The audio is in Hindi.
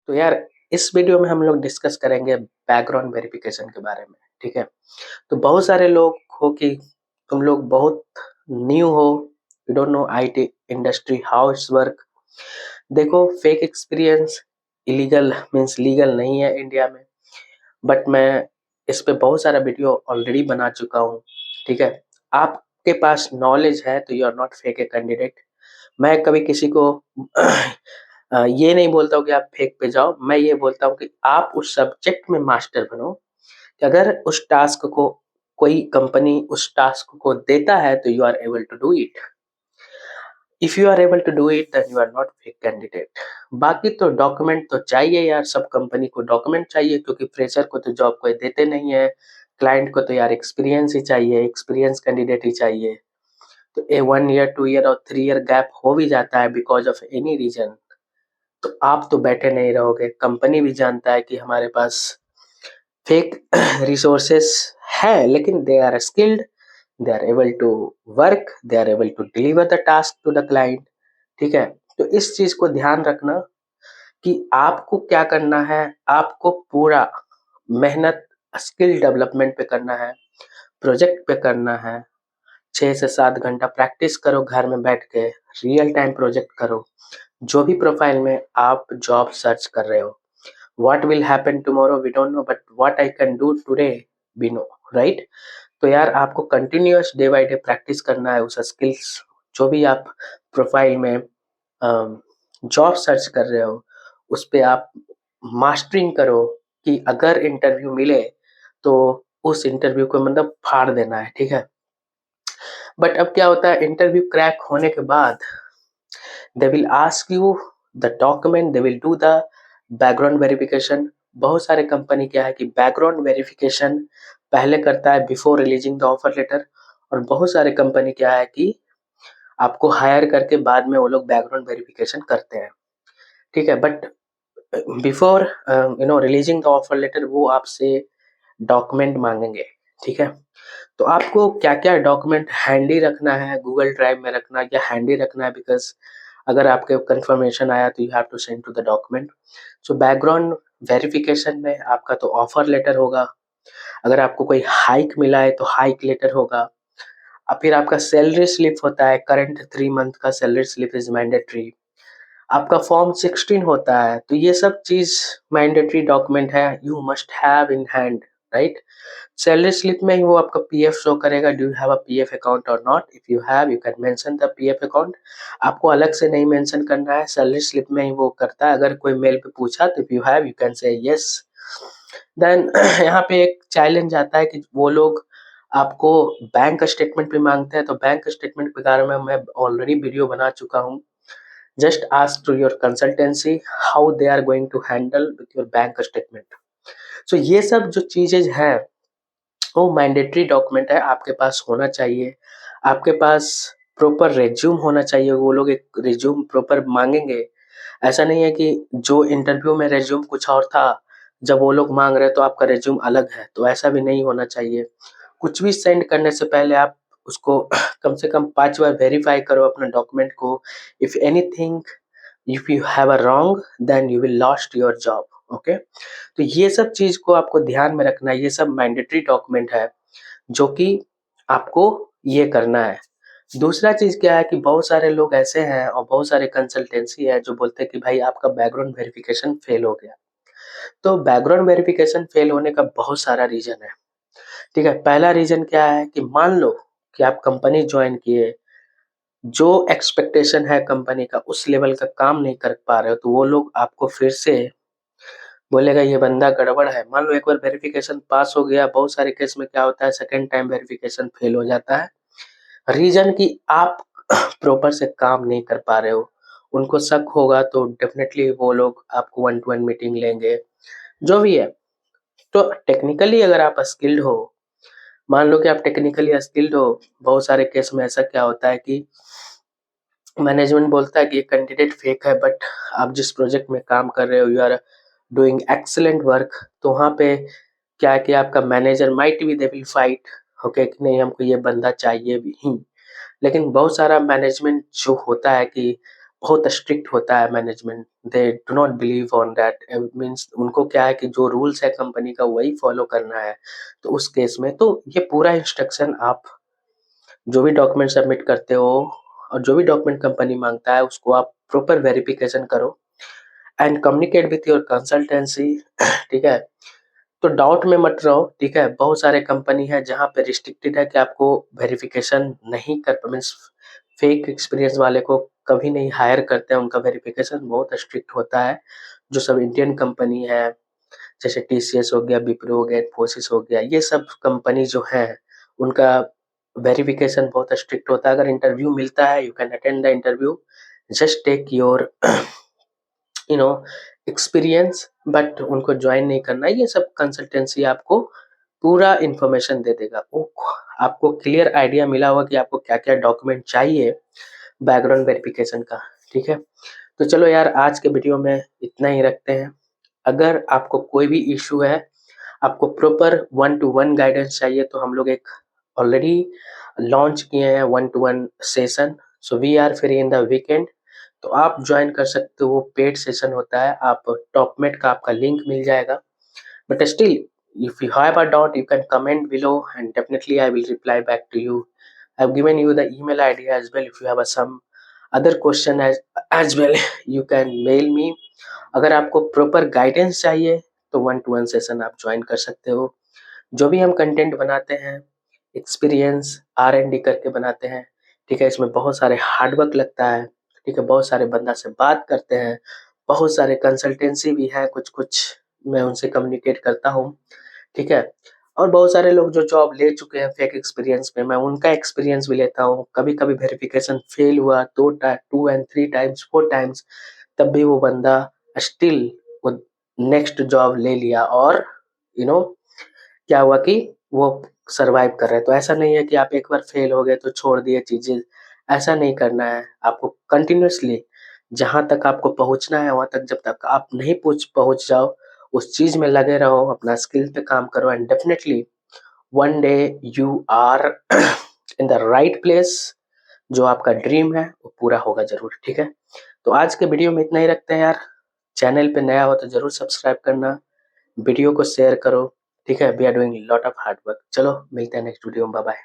तो यार इस वीडियो में हम लोग डिस्कस करेंगे बैकग्राउंड वेरिफिकेशन के बारे में। ठीक है। तो बहुत सारे लोग हो कि तुम लोग बहुत न्यू हो, you don't know IT industry how its work. देखो, fake experience illegal means legal नहीं है इंडिया में, बट मैं इस पे बहुत सारा वीडियो ऑलरेडी बना चुका हूँ। ठीक है। आपके पास नॉलेज है तो you are not fake a candidate. मैं कभी किसी को ये नहीं बोलता हूँ कि आप फेक पे जाओ, मैं ये बोलता हूँ कि आप उस सब्जेक्ट में मास्टर बनो कि अगर उस टास्क को कोई कंपनी उस टास्क को देता है तो you are able to do it. If you are able to do it then you are not fake candidate. बाकी तो डॉक्यूमेंट तो चाहिए यार, सब कंपनी को डॉक्यूमेंट चाहिए क्योंकि फ्रेशर को तो जॉब कोई देते नहीं है। क्लाइंट को तो यार एक्सपीरियंस ही चाहिए, एक्सपीरियंस कैंडिडेट ही चाहिए। तो ए 1 ईयर 2 ईयर और 3 ईयर गैप हो भी जाता है बिकॉज ऑफ एनी रीजन, तो आप तो बैठे नहीं रहोगे। कंपनी भी जानता है कि हमारे पास फेक रिसोर्सेस है, लेकिन they are skilled, they are able to work, they are able to deliver the task to the client. ठीक है। तो इस चीज को ध्यान रखना कि आपको क्या करना है। आपको पूरा मेहनत स्किल डेवलपमेंट पे करना है, प्रोजेक्ट पे करना है। 6 से 7 घंटा प्रैक्टिस करो घर में बैठ के, रियल टाइम प्रोजेक्ट करो। जो भी प्रोफाइल में आप जॉब सर्च कर रहे हो, what will happen tomorrow we don't know, but what I can do today we know, right. तो यार आपको continuous day by day practice करना है उस स्किल्स, जो भी आप प्रोफाइल में जॉब सर्च कर रहे हो उस पे आप मास्टरिंग करो कि अगर इंटरव्यू मिले तो उस इंटरव्यू को मतलब फाड़ देना है। ठीक है। बट अब क्या होता है, इंटरव्यू क्रैक होने के बाद they will ask you the document, they will do the background verification. बहुत सारे कंपनी क्या है कि बैकग्राउंड वेरिफिकेशन पहले करता है before releasing the offer letter, और बहुत सारे कंपनी क्या है कि आपको हायर करके बाद में वो लोग बैकग्राउंड वेरिफिकेशन करते हैं। ठीक है। But before releasing the offer letter वो आपसे डॉक्यूमेंट मांगेंगे। ठीक है। तो आपको क्या क्या डॉक्यूमेंट हैंडी रखना है, गूगल ड्राइव में रखना या हैंडी रखना है, बिकॉज अगर आपके कंफर्मेशन आया तो you have to send to the document. So background verification में आपका तो ऑफर लेटर होगा, अगर आपको कोई हाइक मिला है तो हाइक लेटर होगा, और फिर आपका सैलरी स्लिप होता है, करंट 3 मंथ का सैलरी स्लिप इज मैंडेटरी। आपका फॉर्म 16 होता है, तो ये सब चीज मैंडेटरी डॉक्यूमेंट है, you must have in hand, right. Salary slip में ही वो आपका पीएफ शो करेगा, do you have a PF account और not. If you have you can mention the PF account. आपको अलग से नहीं मेंशन करना है, सैलरी स्लिप में ही वो करता है। अगर कोई मेल पे पूछा तो if you have you can say yes. Then यहाँ पे एक चैलेंज आता है कि वो लोग आपको बैंक स्टेटमेंट भी मांगते हैं, तो बैंक स्टेटमेंट के बारे में मैं ऑलरेडी वीडियो बना चुका हूँ। Just ask to your consultancy how they are going to handle with your bank statement. So ये सब जो चीजें हैं वो मैंडेटरी डॉक्यूमेंट है, आपके पास होना चाहिए। आपके पास प्रॉपर रिज्यूम होना चाहिए, वो लोग एक रिज्यूम प्रॉपर मांगेंगे। ऐसा नहीं है कि जो इंटरव्यू में रिज्यूम कुछ और था, जब वो लोग मांग रहे हैं तो आपका रिज्यूम अलग है, तो ऐसा भी नहीं होना चाहिए। कुछ भी सेंड करने से पहले आप उसको कम से कम 5 बार वेरीफाई करो अपने डॉक्यूमेंट को। If anything, if you have a wrong then you will lost your job. Okay. तो ये सब चीज को आपको ध्यान में रखना है, ये सब मैंडेटरी डॉक्यूमेंट है जो कि आपको ये करना है। दूसरा चीज क्या है कि बहुत सारे लोग ऐसे हैं और बहुत सारे कंसल्टेंसी है जो बोलते हैं कि भाई आपका बैकग्राउंड वेरिफिकेशन फेल हो गया। तो बैकग्राउंड वेरिफिकेशन फेल होने का बहुत सारा रीजन है। ठीक है। पहला रीजन क्या है कि मान लो कि आप कंपनी ज्वाइन किए, जो एक्सपेक्टेशन है कंपनी का उस लेवल का काम नहीं कर पा रहे हो, तो वो लोग आपको फिर से बोलेगा ये बंदा गड़बड़ है। मान लो एक बार वेरिफिकेशन पास हो गया, बहुत सारे केस में क्या होता है सेकंड टाइम वेरिफिकेशन फेल हो जाता है। रीजन कि आप प्रॉपर से काम नहीं कर पा रहे हो। उनको शक होगा तो डेफिनेटली वो लोग आपको 1 to 1 मीटिंग लेंगे, जो भी है। तो टेक्निकली अगर आप स्किल्ड हो, मान लो कि आप टेक्निकली स्किल्ड हो, बहुत सारे केस में ऐसा क्या होता है कि मैनेजमेंट बोलता है कि ये कैंडिडेट फेक है, बट आप जिस प्रोजेक्ट में काम कर रहे हो you are doing excellent work. तो वहाँ पे क्या है कि आपका manager might be they will fight, okay, कि नहीं हमको ये बंदा चाहिए भी ही। लेकिन बहुत सारा मैनेजमेंट जो होता है कि बहुत स्ट्रिक्ट होता है management, they do not believe on that, means उनको क्या है कि जो रूल्स है कंपनी का वही फॉलो करना है। तो उस केस में तो ये पूरा इंस्ट्रक्शन आप जो भी डॉक्यूमेंट सबमिट करते हो और जो भी डॉक्यूमेंट कंपनी मांगता है उसको आप प्रॉपर वेरिफिकेशन करो and communicate with your consultancy. ठीक है, तो डाउट में मत रहो। ठीक है, बहुत सारे कंपनी है जहाँ पे रिस्ट्रिक्टेड है कि आपको वेरिफिकेशन नहीं कर, मीन्स फेक एक्सपीरियंस वाले को कभी नहीं हायर करते हैं, उनका वेरिफिकेशन बहुत स्ट्रिक्ट होता है। जो सब इंडियन कंपनी है जैसे टीसीएस हो गया, विप्रो हो गया, इन्फोसिस हो गया, ये सब कंपनी जो है उनका वेरिफिकेशन बहुत स्ट्रिक्ट होता है। अगर इंटरव्यू मिलता है you can attend the interview, just take your you know experience, but उनको ज्वाइन नहीं करना है। ये सब कंसल्टेंसी आपको पूरा इन्फॉर्मेशन दे देगा। वो आपको क्लियर आइडिया मिला होगा कि आपको क्या-क्या डॉक्यूमेंट चाहिए बैकग्राउंड वेरिफिकेशन का। ठीक है, तो चलो यार आज के वीडियो में इतना ही रखते हैं। अगर आपको कोई भी इश्यू है, आपको proper one to one guidance चाहिए, तो हम लोग एक ऑलरेडी लॉन्च किए हैं one to one session. So we are free in the weekend, तो आप ज्वाइन कर सकते हो। वो पेड सेशन होता है, आप टॉपमेट का आपका लिंक मिल जाएगा। But still if you have a doubt you can comment below and definitely I will reply back to you. I've given you the email id as well. If you have some other question as well you can mail me. अगर आपको प्रॉपर गाइडेंस चाहिए तो वन टू वन सेशन आप ज्वाइन कर सकते हो। जो भी हम कंटेंट बनाते हैं एक्सपीरियंस R&D करके बनाते हैं। ठीक है, इसमें बहुत सारे हार्ड वर्क लगता है। ठीक है, बहुत सारे बंदा से बात करते हैं, बहुत सारे कंसल्टेंसी भी है, कुछ कुछ मैं उनसे कम्युनिकेट करता हूँ। ठीक है, और बहुत सारे लोग जो जॉब ले चुके हैं फेक एक्सपीरियंस में, मैं उनका एक्सपीरियंस भी लेता हूँ। कभी कभी वेरिफिकेशन फेल हुआ 2 एंड 3 टाइम्स 4 टाइम्स, तब भी वो बंदा स्टिल वो नेक्स्ट जॉब ले लिया और यू नो क्या हुआ कि वो सरवाइव कर रहे हैं। तो ऐसा नहीं है कि आप एक बार फेल हो गए तो छोड़ दिए चीजें, ऐसा नहीं करना है। आपको कंटिन्यूअसली जहां तक आपको पहुंचना है वहां तक, जब तक आप नहीं पहुंच जाओ उस चीज में लगे रहो, अपना स्किल पे काम करो and definitely one day you are in the right place. जो आपका ड्रीम है वो पूरा होगा जरूर। ठीक है, तो आज के वीडियो में इतना ही रखते हैं यार। चैनल पे नया हो तो जरूर सब्सक्राइब करना, वीडियो को शेयर करो। ठीक है, we are doing lot of hard work. चलो मिलते हैं नेक्स्ट वीडियो में, बाय बाय।